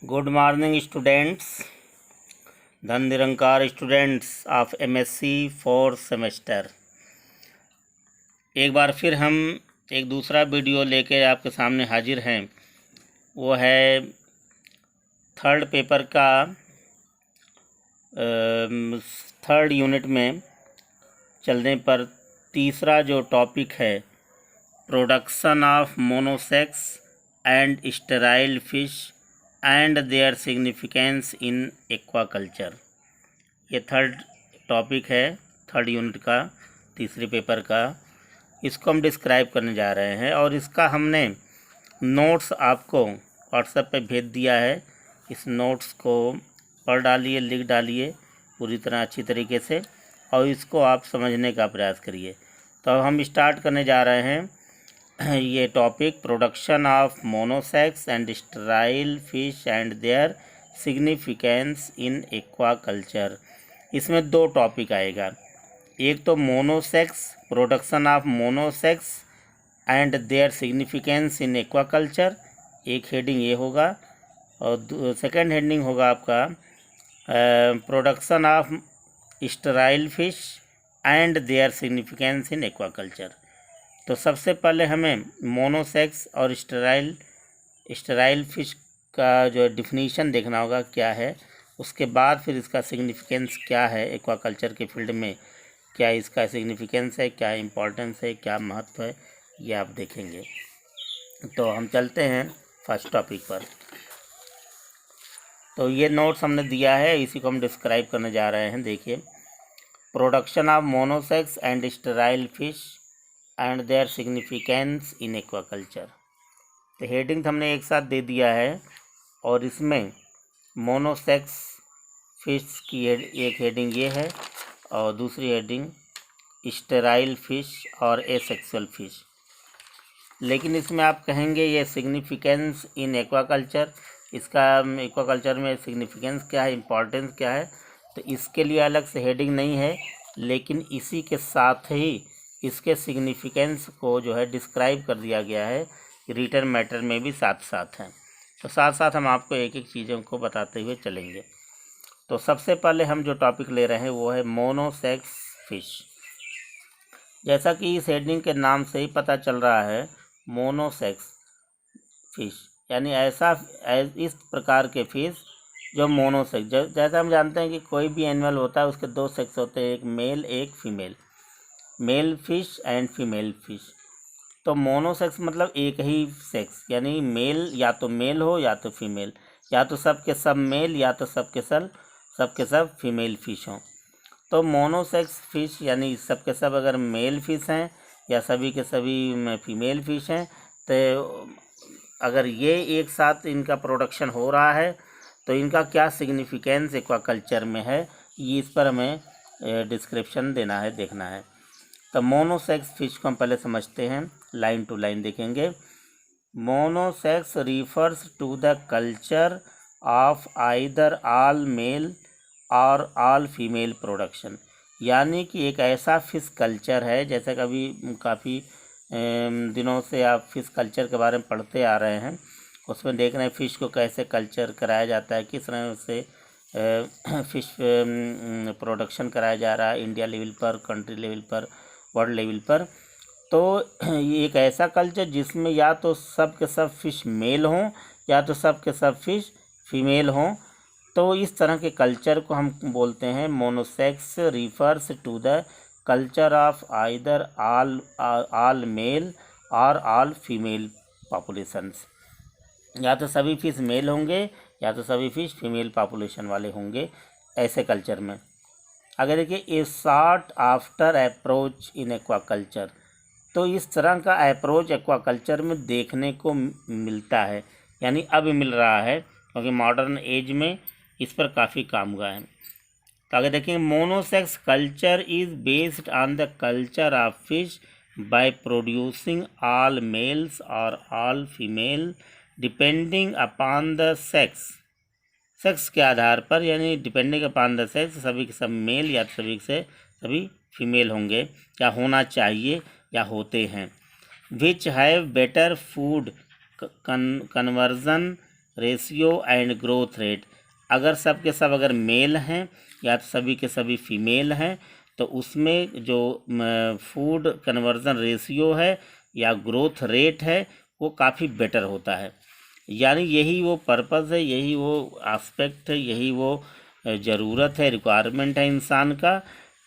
Good morning students. Dhan Nirankar students of MSc 4th semester. एक बार फिर हम एक दूसरा वीडियो लेके आपके सामने हाजिर हैं। वो है थर्ड पेपर का थर्ड यूनिट में चलने पर तीसरा जो टॉपिक है, production of monosex and sterile fish and their significance in aquaculture. ये थर्ड टॉपिक है थर्ड यूनिट का, तीसरे पेपर का। इसको हम डिस्क्राइब करने जा रहे हैं और इसका हमने नोट्स आपको व्हाट्सएप पे भेज दिया है। इस नोट्स को पढ़ डालिए, लिख डालिए पूरी तरह अच्छी तरीके से और इसको आप समझने का प्रयास करिए। तो अब हम स्टार्ट करने जा रहे हैं ये topic, production of monosex and sterile fish and their significance in aquaculture. इसमें दो टॉपिक आएगा, एक तो monosex, production of monosex and their significance in aquaculture, एक हेडिंग ये होगा, और सेकंड हेडिंग होगा आपका production of sterile fish and their significance in aquaculture. तो सबसे पहले हमें मोनोसेक्स और स्टेराइल फिश का जो डिफिनीशन देखना होगा क्या है, उसके बाद फिर इसका सिग्निफिकेंस क्या है एक्वाकल्चर के फील्ड में, क्या इसका सिग्निफिकेंस है, क्या इम्पोर्टेंस है, क्या महत्व है, ये आप देखेंगे। तो हम चलते हैं फर्स्ट टॉपिक पर। तो ये नोट्स हमने दिया है, इसी को हम डिस्क्राइब करने जा रहे हैं। देखिए, production of monosex and sterile fish and their significance in aquaculture. तो हेडिंग हमने एक साथ दे दिया है और इसमें मोनोसेक्स फिश की एक हेडिंग ये है और दूसरी हेडिंग स्टेराइल फिश और एसेक्सुअल फिश। लेकिन इसमें आप कहेंगे ये सिग्निफिकेंस इन एक्वाकल्चर, इसका एक्वाकल्चर में सिग्निफिकेंस क्या है, इम्पोर्टेंस क्या है। तो इसके लिए अलग से हेडिंग नहीं है, लेकिन इसी के साथ ही इसके सिग्निफिकेंस को जो है डिस्क्राइब कर दिया गया है, रिटन मैटर में भी साथ साथ हैं। तो साथ साथ हम आपको एक एक चीज़ों को बताते हुए चलेंगे। तो सबसे पहले हम जो टॉपिक ले रहे हैं वो है मोनोसेक्स फिश। जैसा कि इस हेडिंग के नाम से ही पता चल रहा है, मोनोसेक्स फिश यानी इस प्रकार के फिश जो मोनोसेक्स, जैसा हम जानते हैं कि कोई भी एनिमल होता है उसके दो सेक्स होते हैं, एक मेल एक female, male fish and female fish. तो मोनोसेक्स मतलब एक ही सेक्स, यानी मेल या तो मेल हो या तो फीमेल, या तो सब के सब मेल या तो सब के सब फीमेल फिश हों। तो मोनोसेक्स फिश यानी सब के सब अगर मेल फिश हैं या सभी के सभी फीमेल फिश हैं, तो अगर ये एक साथ इनका प्रोडक्शन हो रहा है तो इनका क्या सिग्निफिकेंस एक्वाकल्चर में है, ये इस पर हमें डिस्क्रिप्शन देना है, देखना है। तो मोनोसेक्स फिश को हम पहले समझते हैं, लाइन टू लाइन देखेंगे। Monosex refers to the culture of either all male और ऑल फीमेल प्रोडक्शन, यानी कि एक ऐसा फिश कल्चर है, जैसे कभी काफ़ी दिनों से आप फिश कल्चर के बारे में पढ़ते आ रहे हैं, उसमें देख रहे हैं फिश को कैसे कल्चर कराया जाता है, किस तरह से फिश प्रोडक्शन कराया जा रहा है इंडिया लेवल पर, कंट्री लेवल पर, वर्ल्ड लेवल पर। तो ये एक ऐसा कल्चर जिसमें या तो सब के सब फिश मेल हों या तो सब के सब फिश फीमेल हों। तो इस तरह के कल्चर को हम बोलते हैं monosex refers to the culture of either all male और ऑल फीमेल पॉपुलेशंस, या तो सभी फिश मेल होंगे या तो सभी फिश फीमेल पॉपुलेशन वाले होंगे ऐसे कल्चर में। अगर देखिए, ए short after approach in aquaculture, तो इस तरह का अप्रोच एक्वाकल्चर में देखने को मिलता है, यानी अब मिल रहा है, क्योंकि मॉडर्न एज में इस पर काफ़ी काम हुआ है। तो अगर देखें, monosex culture is based on the culture of fish by producing all males और all female depending upon the sex के आधार पर, यानी डिपेंडिंग अपॉन द सेक्स, सभी के सब मेल या सभी से सभी फीमेल होंगे या होना चाहिए या होते हैं। Which have better food conversion ratio and growth rate. अगर सब के सब अगर मेल हैं या तो सभी के सभी फीमेल हैं तो उसमें जो फूड कन्वर्जन रेशियो है या ग्रोथ रेट है वो काफ़ी बेटर होता है। यानी यही वो पर्पज़ है, यही वो एस्पेक्ट है, यही वो ज़रूरत है, रिक्वायरमेंट है इंसान का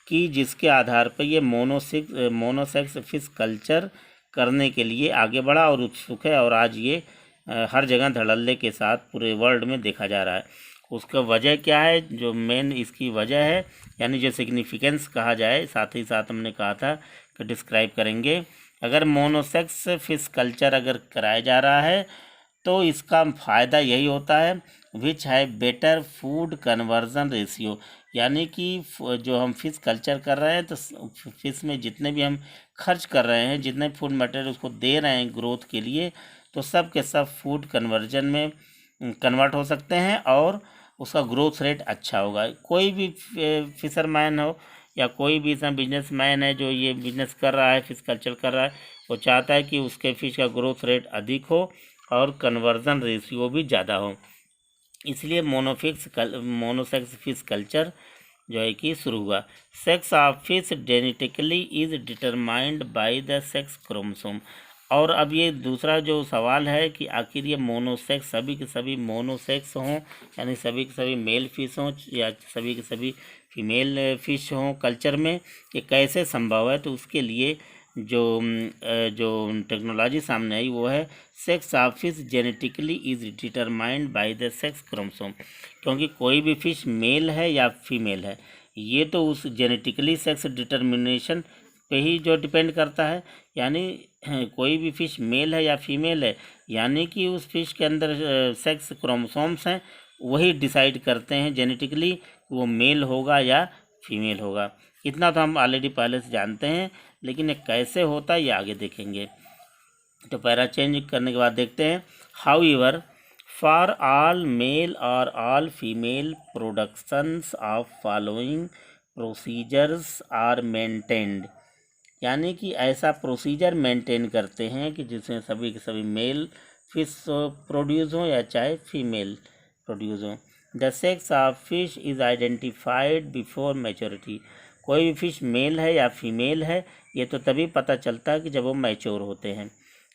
कि जिसके आधार पर ये मोनोसेक्स फिश कल्चर करने के लिए आगे बढ़ा और उत्सुक है और आज ये हर जगह धड़ल्ले के साथ पूरे वर्ल्ड में देखा जा रहा है। उसका वजह क्या है, जो मेन इसकी वजह है यानी जो सिग्निफिकेंस कहा जाए, साथ ही साथ हमने कहा था कि डिस्क्राइब करेंगे। अगर मोनोसेक्स फिश कल्चर अगर कराया जा रहा है तो इसका फ़ायदा यही होता है विच है बेटर फूड कन्वर्जन रेशियो। यानी कि जो हम फिश कल्चर कर रहे हैं तो फिश में जितने भी हम खर्च कर रहे हैं, जितने फूड मटेरियल उसको दे रहे हैं ग्रोथ के लिए, तो सब के सब फूड कन्वर्जन में कन्वर्ट हो सकते हैं और उसका ग्रोथ रेट अच्छा होगा। कोई भी फिशरमैन हो या कोई भी ऐसा बिजनेसमैन है जो ये बिजनेस कर रहा है, फिश कल्चर कर रहा है, वो चाहता है कि उसके फिश का ग्रोथ रेट अधिक हो और कन्वर्जन रेशियो भी ज़्यादा हो। इसलिए मोनोसेक्स फिश कल्चर जो है कि शुरू हुआ। Sex of fish genetically is determined by the sex chromosome. और अब ये दूसरा जो सवाल है कि आखिर ये मोनोसेक्स सभी के सभी मोनोसेक्स हों यानी सभी के सभी मेल फिश हों या सभी के सभी फीमेल फिश हों कल्चर में, ये कैसे संभव है। तो उसके लिए जो टेक्नोलॉजी सामने आई वो है sex of fish genetically is determined by the sex chromosome. क्योंकि कोई भी फिश मेल है या फीमेल है ये तो उस जेनेटिकली सेक्स डिटर्मिनेशन पे ही जो डिपेंड करता है। यानी कोई भी फिश मेल है या फीमेल है यानी कि उस फिश के अंदर सेक्स क्रोमोसोम्स हैं, वही डिसाइड करते हैं जेनेटिकली वो मेल होगा या फीमेल होगा। इतना तो हम ऑलरेडी पहले से जानते हैं, लेकिन ये कैसे होता है ये आगे देखेंगे। तो पैरा चेंज करने के बाद देखते हैं however for all male और all female productions of following procedures are maintained. यानी कि ऐसा प्रोसीजर मेंटेन करते हैं कि जिसमें सभी के सभी मेल फिश प्रोड्यूस हों या चाहे फीमेल प्रोड्यूस हों। The sex of fish is identified before maturity. कोई भी फिश मेल है या फीमेल है ये तो तभी पता चलता है कि जब वो मैच्योर होते हैं।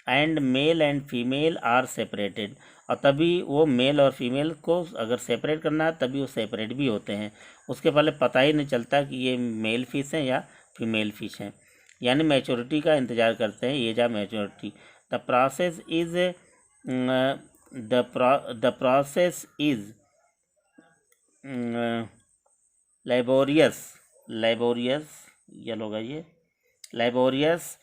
And male and female are separated. और तभी वो मेल और फीमेल को अगर सेपरेट करना है तभी वो सेपरेट भी होते हैं। उसके पहले पता ही नहीं चलता कि ये मेल फिश हैं या फीमेल फिश हैं। यानी मैच्योरिटी का इंतज़ार करते हैं, age of maturity. The process is the process is laborious ये लोग ये laborious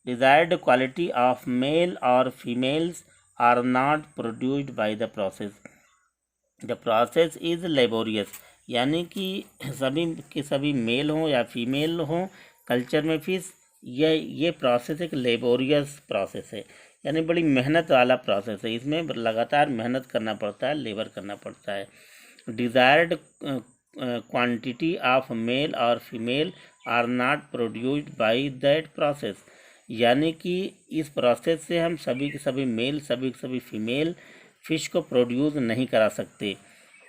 desired quality of male or females are not produced by the process. The process is laborious। यानी कि सभी के सभी मेल हों या फीमेल हों कल्चर में फिश, ये प्रोसेस एक लेबोरियस प्रोसेस है यानी बड़ी मेहनत वाला प्रोसेस है। इसमें लगातार मेहनत करना पड़ता है, लेबर करना पड़ता है। डिज़ायर्ड क्वांटिटी ऑफ मेल और female are not produced by that process. यानी कि इस प्रोसेस से हम सभी के सभी मेल सभी के सभी फीमेल फिश को प्रोड्यूस नहीं करा सकते।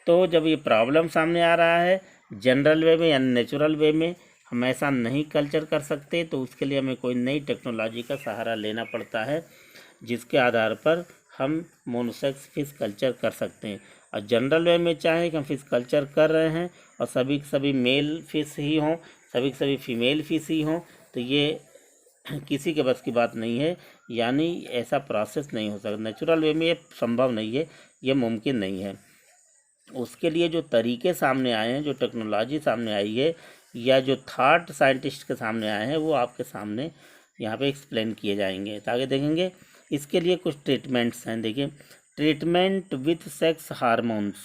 तो जब ये प्रॉब्लम सामने आ रहा है जनरल वे में या नेचुरल वे में हम ऐसा नहीं कल्चर कर सकते, तो उसके लिए हमें कोई नई टेक्नोलॉजी का सहारा लेना पड़ता है जिसके आधार पर हम मोनोसेक्स फिश कल्चर कर सकते हैं। और जनरल वे में चाहे कि हम फिश कल्चर कर रहे हैं और सभी के सभी मेल फिश ही हों सभी के सभी फीमेल फिश ही हों, तो ये किसी के बस की बात नहीं है। यानी ऐसा प्रोसेस नहीं हो सकता, नेचुरल वे में ये संभव नहीं है, ये मुमकिन नहीं है। उसके लिए जो तरीके सामने आए हैं, जो टेक्नोलॉजी सामने आई है या जो थॉट साइंटिस्ट के सामने आए हैं वो आपके सामने यहाँ पे एक्सप्लेन किए जाएंगे। तो आगे देखेंगे इसके लिए कुछ ट्रीटमेंट्स हैं। देखिए treatment with sex hormones.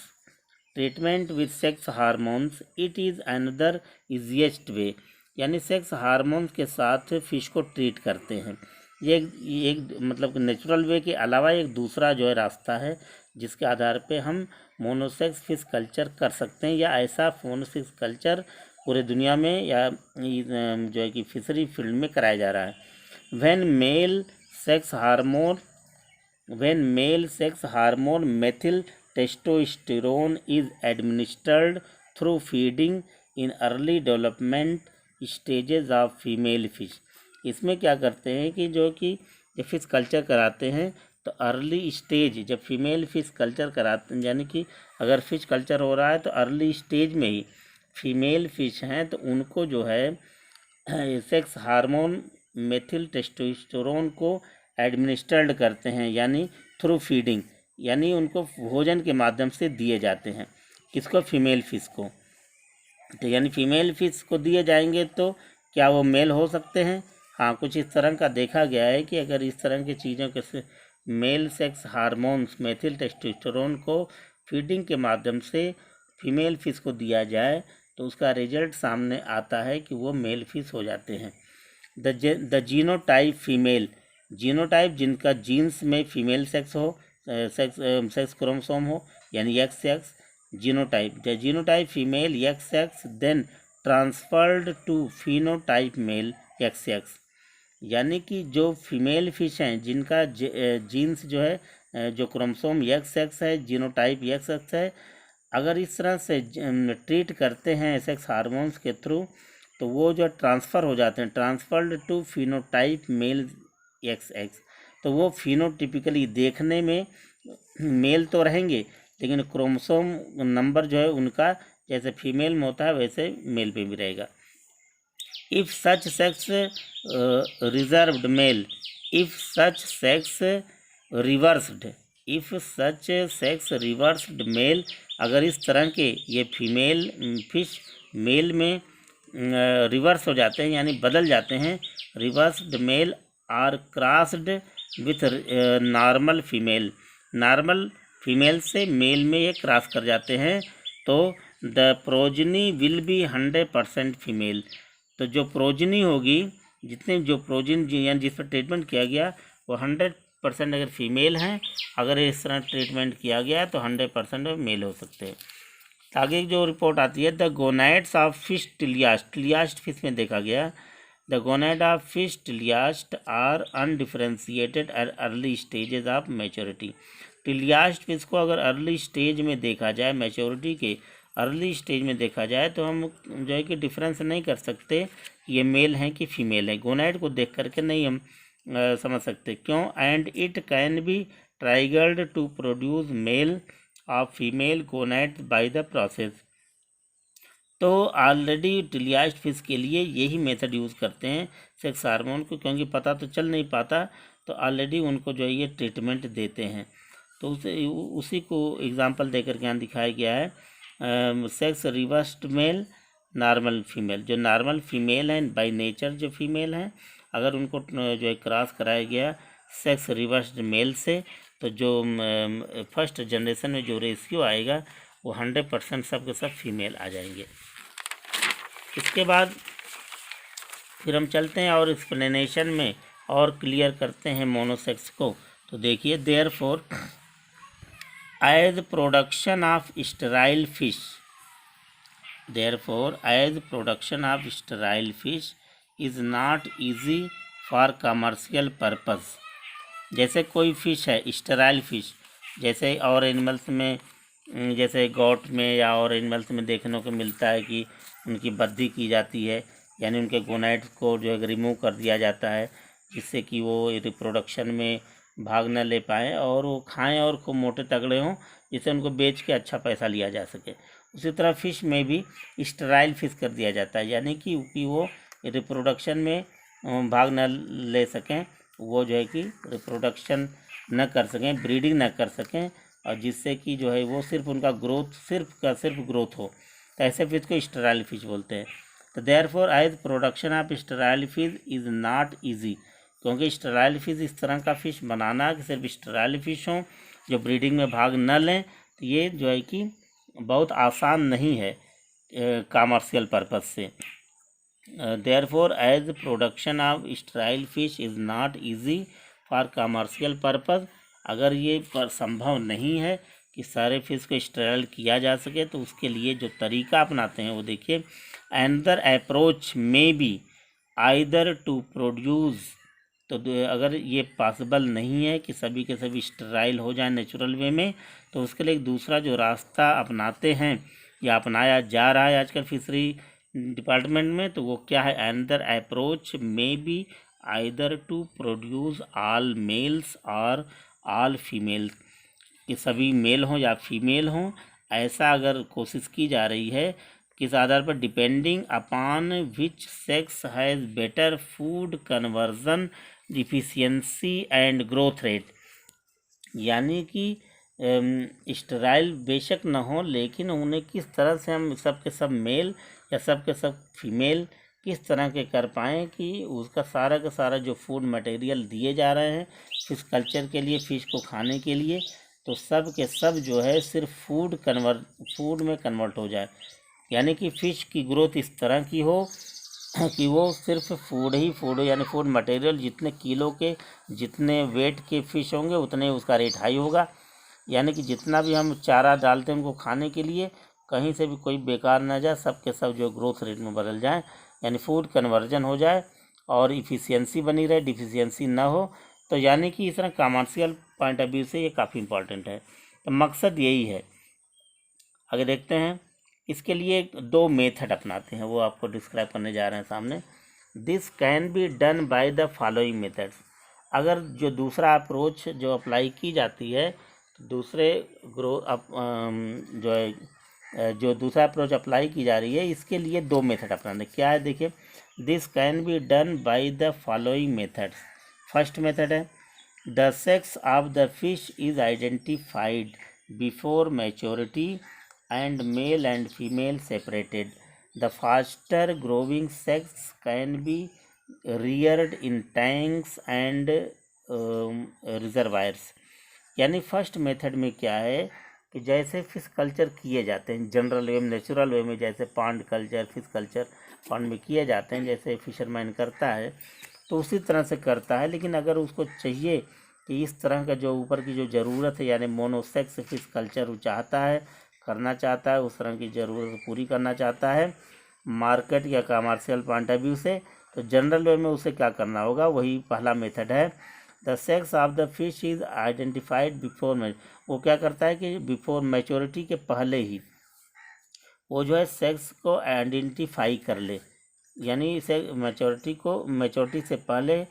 Treatment with sex hormones it is another easiest way. यानी सेक्स हार्मोन्स के साथ फिश को ट्रीट करते हैं। ये एक मतलब नेचुरल वे के अलावा एक दूसरा जो है रास्ता है जिसके आधार पे हम मोनोसेक्स फिश कल्चर कर सकते हैं या ऐसा मोनोसेक्स कल्चर पूरे दुनिया में या जो है कि फिशरी फील्ड में कराया जा रहा है। When male sex hormone when male sex hormone methyl testosterone is administered through feeding in early development stages of female fish। इसमें क्या करते हैं कि जो फिश कल्चर कराते हैं तो अर्ली स्टेज जब फीमेल फिश कल्चर कराते हैं, यानी कि अगर फिश कल्चर हो रहा है तो अर्ली स्टेज में ही फीमेल फिश हैं तो उनको जो है सेक्स हार्मोन मेथिल टेस्टोस्टेरोन को एडमिनिस्टर्ड करते हैं, यानी थ्रू फीडिंग, यानी उनको भोजन के माध्यम से दिए जाते हैं। किसको? फीमेल फिश को। तो यानी फीमेल फिश को दिए जाएंगे तो क्या वो मेल हो सकते हैं? हाँ, कुछ इस तरह का देखा गया है कि अगर इस तरह की चीज़ों के male sex hormones methyl testosterone को फीडिंग के माध्यम से फीमेल फिश को दिया जाए तो उसका रिजल्ट सामने आता है कि वो मेल फिश हो जाते हैं। द जीनोटाइप फीमेल, जीनोटाइप जिनका जीन्स में फीमेल सेक्स हो, सेक्स क्रोमोसोम हो, यानी X X genotype. The genotype female X X then transferred to phenotype male X X, यानी कि जो फीमेल फिश हैं जिनका जीन्स जो है जो क्रोमोसोम एक्स एक्स है, जीनोटाइप एक्स एक्स है, अगर इस तरह से ट्रीट करते हैं सेक्स हार्मोन्स के थ्रू तो वो जो ट्रांसफ़र हो जाते हैं, transferred to phenotype male X X, तो वो फिनोटिपिकली देखने में मेल तो रहेंगे लेकिन क्रोमोसोम नंबर जो है उनका जैसे फीमेल में होता है वैसे मेल पे भी रहेगा। If such sex reserved male, if such sex reversed, if such sex reversed male, अगर इस तरह के ये फीमेल फिश मेल में रिवर्स हो जाते हैं यानी बदल जाते हैं, reversed male are crossed with normal female, normal female से मेल में ये क्रॉस कर जाते हैं तो the progeny will be 100% female, तो जो प्रोजनी होगी, जितने जो प्रोजन यानी जिस पर ट्रीटमेंट किया गया वो 100% अगर फीमेल हैं, अगर इस तरह ट्रीटमेंट किया गया तो 100% मेल हो सकते हैं। आगे जो रिपोर्ट आती है, the gonads of fish teleost, teleost fish में देखा गया the gonad of fish teleost are undifferentiated at early stages of maturity. Teleost fish को अगर अर्ली स्टेज में देखा जाए, मैच्योरिटी के अर्ली स्टेज में देखा जाए तो हम जो है कि डिफरेंस नहीं कर सकते ये मेल हैं कि फीमेल है, गोनाइड को देख करके नहीं हम समझ सकते। क्यों? And it can be triggered to produce male of female gonad by the process. तो ऑलरेडी टिलियास्ट फिश के लिए यही मेथड यूज़ करते हैं सेक्स हार्मोन को, क्योंकि पता तो चल नहीं पाता तो ऑलरेडी उनको जो है ये ट्रीटमेंट देते हैं। तो उसी को एग्जांपल देकर के यहाँ दिखाया गया है, sex reversed male normal female, जो नॉर्मल फीमेल हैं बाय नेचर जो फीमेल हैं, अगर उनको जो है क्रॉस कराया गया सेक्स रिवर्स्ड मेल से तो जो फर्स्ट जनरेशन में जो रेशियो आएगा वो 100% सब के सब फीमेल आ जाएंगे। इसके बाद फिर हम चलते हैं और एक्सप्लेनेशन में और क्लियर करते हैं मोनोसेक्स को। तो देखिए, therefore as production of sterile fish, therefore as production of sterile fish is not easy for commercial purpose। जैसे कोई फ़िश है स्टेराइल फ़िश, जैसे और एनिमल्स में जैसे गॉट में या और एनिमल्स में देखने को मिलता है कि उनकी बद्धी की जाती है, यानी उनके गोनाइड्स को जो है रिमूव कर दिया जाता है जिससे कि वो रिप्रोडक्शन में भाग न ले पाएँ और वो खाएं और खूब मोटे तगड़े हों जिससे उनको बेच के अच्छा पैसा लिया जा सके। उसी तरह फ़िश में भी स्टेराइल फ़िश कर दिया जाता है, यानी कि वो रिप्रोडक्शन में भाग न ले सकें, वो जो है कि रिप्रोडक्शन न कर सकें, ब्रीडिंग न कर सकें, और जिससे कि जो है वो सिर्फ उनका ग्रोथ सिर्फ ग्रोथ हो, तो ऐसे फिश को स्टेराइल फिश बोलते हैं। तो therefore as production of sterile fish is not easy, क्योंकि स्टेराइल फिश इस तरह का फ़िश बनाना कि सिर्फ स्टेराइल फिश हों जो ब्रीडिंग में भाग न लें, तो ये जो है कि बहुत आसान नहीं है कमर्शियल पर्पज़ से। Therefore as production of sterile fish is not easy for commercial purpose, अगर ये संभव नहीं है कि सारे फिश को स्टेराइल किया जा सके तो उसके लिए जो तरीका अपनाते हैं वो देखिए, another approach may be either to produce तो अगर ये पॉसिबल नहीं है कि सभी के सभी स्टेराइल हो जाए नेचुरल वे में, तो उसके लिए एक दूसरा जो रास्ता अपनाते हैं या अपनाया जा रहा है आजकल फिशरी डिपार्टमेंट में, तो वो क्या है, another approach may be either to produce all males और ऑल फीमेल, कि सभी मेल हों या फीमेल हों, ऐसा अगर कोशिश की जा रही है, किस आधार पर, depending upon which sex has better food conversion deficiency and growth rate, यानी कि स्टेराइल बेशक न हो, लेकिन उन्हें किस तरह से हम सब के सब मेल या सब के सब फीमेल किस तरह के कर पाएँ कि उसका सारा का सारा जो फूड मटेरियल दिए जा रहे हैं फिश कल्चर के लिए, फ़िश को खाने के लिए, तो सब के सब जो है सिर्फ फूड में कन्वर्ट हो जाए, यानी कि फ़िश की ग्रोथ इस तरह की हो कि वो सिर्फ फूड ही फूड, यानी फूड मटेरियल जितने किलो के जितने वेट के फ़िश होंगे उतने उसका रेट हाई होगा, यानी कि जितना भी हम चारा डालते हैं उनको खाने के लिए कहीं से भी कोई बेकार ना जाए, सब के सब जो ग्रोथ रेट में बदल जाए, यानी फूड कन्वर्जन हो जाए और इफ़िशियंसी बनी रहे, डिफिशियंसी ना हो। तो यानी कि इस तरह कमर्शियल पॉइंट ऑफ व्यू से ये काफ़ी इंपॉर्टेंट है। तो मकसद यही है। आगे देखते हैं, इसके लिए 2 मेथड अपनाते हैं, वो आपको डिस्क्राइब करने जा रहे हैं सामने। This can be done by the following methods. अगर जो दूसरा अप्रोच जो अप्लाई की जाती है, तो दूसरे जो दूसरा अप्रोच अप्लाई की जा रही है, इसके लिए 2 मेथड अपनाते हैं। क्या है देखिए, this can be done by the following methods. First method है, the sex of the fish is identified before maturity and male and female separated. The faster growing sex can be reared in tanks and reservoirs. यानी first method में क्या है कि जैसे fish culture किए जाते हैं जनरल वे में, नेचुरल वे में, जैसे pond culture, fish culture pond में किए जाते हैं, जैसे फिशरमैन करता है तो उसी तरह से करता है। लेकिन अगर उसको चाहिए कि इस तरह का जो ऊपर की जो ज़रूरत है, यानी मोनोसेक्स फिश कल्चर वो चाहता है, करना चाहता है, उस तरह की ज़रूरत पूरी करना चाहता है मार्केट या कमर्शियल पॉइंट ऑफ व्यू से, तो जनरल वे में उसे क्या करना होगा, वही पहला मेथड है। The sex of the fish is identified before match. वो क्या करता है कि बिफोर मैच्योरिटी के पहले ही वो जो है सेक्स को आइडेंटिफाई कर ले, यानी इसे मैच्योरिटी से पहले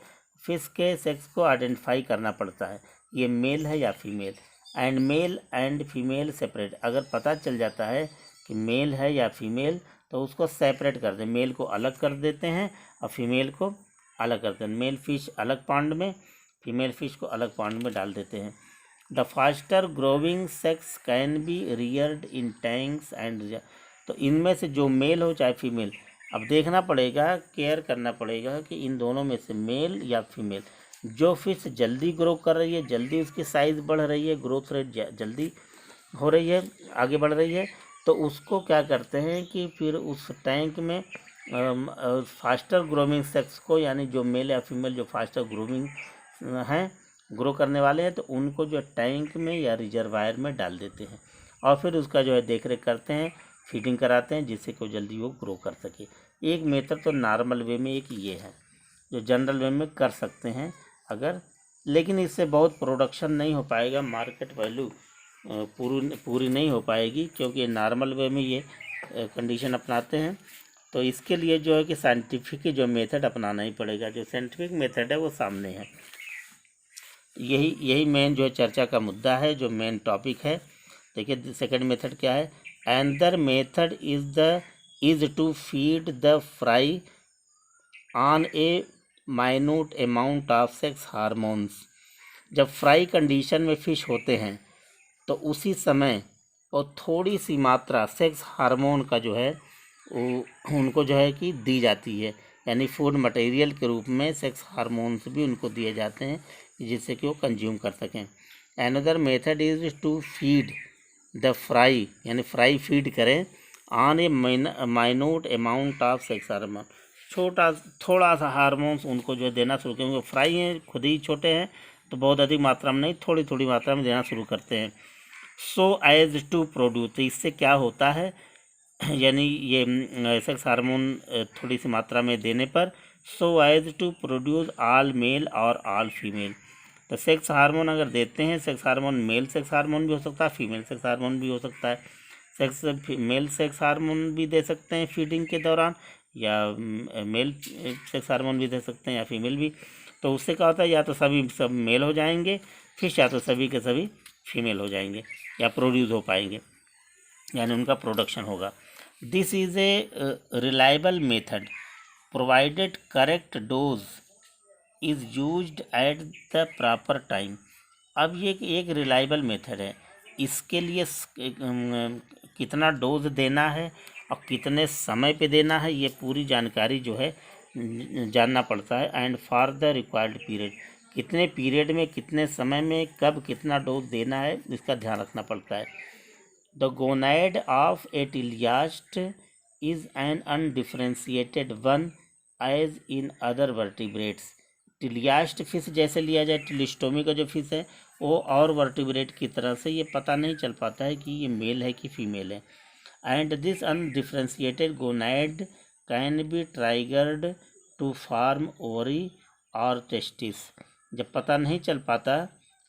फिश के सेक्स को आइडेंटिफाई करना पड़ता है, ये मेल है या female. And male and female separate, अगर पता चल जाता है कि मेल है या फीमेल तो उसको सेपरेट कर दें, मेल को अलग कर देते हैं और फीमेल को अलग करते हैं। मेल फिश अलग पॉन्ड में, फीमेल फिश को अलग पॉन्ड में डाल देते हैं। The faster growing sex can be Rudyard in tanks and, तो इनमें से जो मेल हो चाहे फीमेल, अब देखना पड़ेगा, केयर करना पड़ेगा कि इन दोनों में से मेल या फीमेल, जो फिश जल्दी ग्रो कर रही है, जल्दी उसकी साइज़ बढ़ रही है, ग्रोथ रेट जल्दी हो रही है, आगे बढ़ रही है, तो उसको क्या करते हैं कि फिर उस टैंक में फास्टर ग्रोविंग सेक्स को, यानी जो मेल या फीमेल जो फास्टर ग्रोविंग हैं, ग्रो करने वाले हैं, तो उनको जो टैंक में या रिजर्वायर में डाल देते हैं और फिर उसका जो है देख रेख करते हैं, फीडिंग कराते हैं, जिससे कि जल्दी वो ग्रो कर सके। एक मेथड तो नॉर्मल वे में एक ये है जो जनरल वे में कर सकते हैं अगर, लेकिन इससे बहुत प्रोडक्शन नहीं हो पाएगा, मार्केट वैल्यू पूरी नहीं हो पाएगी, क्योंकि नॉर्मल वे में ये कंडीशन अपनाते हैं। तो इसके लिए जो है कि साइंटिफिक जो मेथड अपनाना ही पड़ेगा, जो साइंटिफिक मेथड है वो सामने है। यही मेन जो है चर्चा का मुद्दा है, जो मेन टॉपिक है। देखिए सेकंड मेथड क्या है, another method is to feed the fry on a minute amount of sex hormones. जब फ्राई कंडीशन में फ़िश होते हैं तो उसी समय और थोड़ी सी मात्रा सेक्स हार्मोन का जो है वो उनको जो है कि दी जाती है, यानी फूड मटेरियल के रूप में सेक्स हार्मोन्स भी उनको दिए जाते हैं जिससे कि वो कंज्यूम कर सकें। Another method is to feed the fry, यानी फ्राई फीड करें on a minute amount of sex hormone, थोड़ा सा हार्मोन्स उनको जो है देना शुरू करेंगे। फ्राई हैं, खुद ही छोटे हैं, तो बहुत अधिक मात्रा में नहीं, थोड़ी थोड़ी मात्रा में देना शुरू करते हैं। सो एज टू प्रोड्यूस, तो इससे क्या होता है, यानी ये सेक्स हार्मोन थोड़ी सी मात्रा में देने पर so as to produce all male और all female। तो सेक्स हार्मोन अगर देते हैं, sex hormone male sex hormone भी हो सकता है, फीमेल सेक्स हार्मोन भी हो सकता है। मेल सेक्स हार्मोन भी दे सकते हैं फीडिंग के दौरान, या मेल सेक्स हार्मोन भी दे सकते हैं, या फीमेल भी। तो उससे क्या होता है, या तो सभी सब मेल हो जाएंगे फिश, या तो सभी के सभी फीमेल हो जाएंगे, या प्रोड्यूस हो पाएंगे, यानी उनका प्रोडक्शन होगा। This is a reliable method provided correct dose is used at the proper time. अब ये एक रिलायबल मेथड है, इसके लिए कितना डोज देना है और कितने समय पे देना है, ये पूरी जानकारी जो है जानना पड़ता है। And for the required period, कितने पीरियड में, कितने समय में, कब कितना डोज देना है, इसका ध्यान रखना पड़ता है। The gonad of a teleost is an undifferentiated one as in other vertebrates. Teleost fish जैसे लिया जाए, टिलिस्टोमी का जो फिश है वो और वर्टिब्रेट की तरह से ये पता नहीं चल पाता है कि ये मेल है कि फीमेल है। And this undifferentiated gonad can be triggered to form ovary और टेस्टिस। जब पता नहीं चल पाता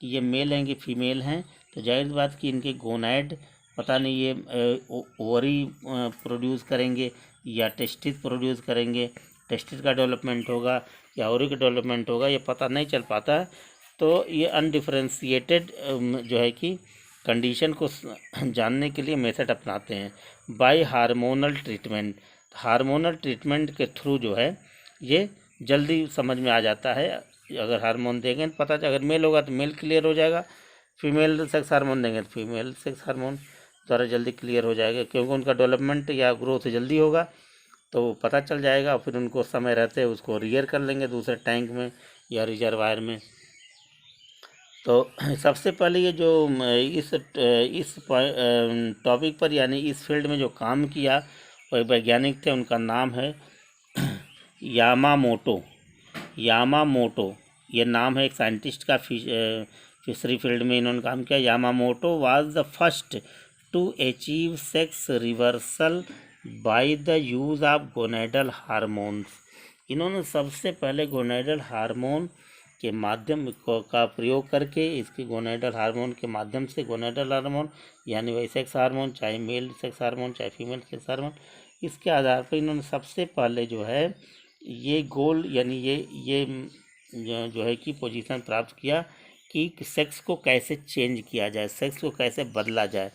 कि ये मेल हैं कि फीमेल हैं, तो जाहिर बात कि इनके गोनाइड पता नहीं ये ओवरी प्रोड्यूस करेंगे या टेस्टिस प्रोड्यूस करेंगे, टेस्टिस का डेवलपमेंट होगा या ओवरी का डेवलपमेंट होगा, ये पता नहीं चल पाता। तो ये अनडिफ्रेंशिएटेड जो है कि कंडीशन को जानने के लिए मेथड अपनाते हैं by hormonal treatment. Hormonal treatment के थ्रू जो है ये जल्दी समझ में आ जाता है। अगर हार्मोन देंगे तो पता, अगर मेल होगा तो मेल क्लियर हो जाएगा, फीमेल सेक्स हार्मोन देंगे तो फीमेल सेक्स हार्मोन द्वारा जल्दी क्लियर हो जाएगा, क्योंकि उनका डेवलपमेंट या ग्रोथ जल्दी होगा तो पता चल जाएगा। फिर उनको समय रहते उसको रियर कर लेंगे दूसरे टैंक में या रिजर्वायर में। तो सबसे पहले ये जो इस टॉपिक पर यानी इस फील्ड में जो काम किया वह वैज्ञानिक थे, उनका नाम है यामामोटो। ये नाम है एक साइंटिस्ट का, फिशरी फील्ड में इन्होंने काम किया। Yamamoto was the first to achieve sex reversal by the use of gonadal hormones. इन्होंने सबसे पहले गोनेडल हार्मोन के माध्यम का प्रयोग करके, इसके गोनेडल हार्मोन के माध्यम से, गोनेडल हार्मोन यानी वही सेक्स हार्मोन, चाहे मेल सेक्स हार्मोन चाहे फीमेल सेक्स हार्मोन, इसके आधार पर इन्होंने सबसे पहले जो है ये गोल यानी ये जो है कि पोजीशन प्राप्त किया कि सेक्स को कैसे चेंज किया जाए, सेक्स को कैसे बदला जाए।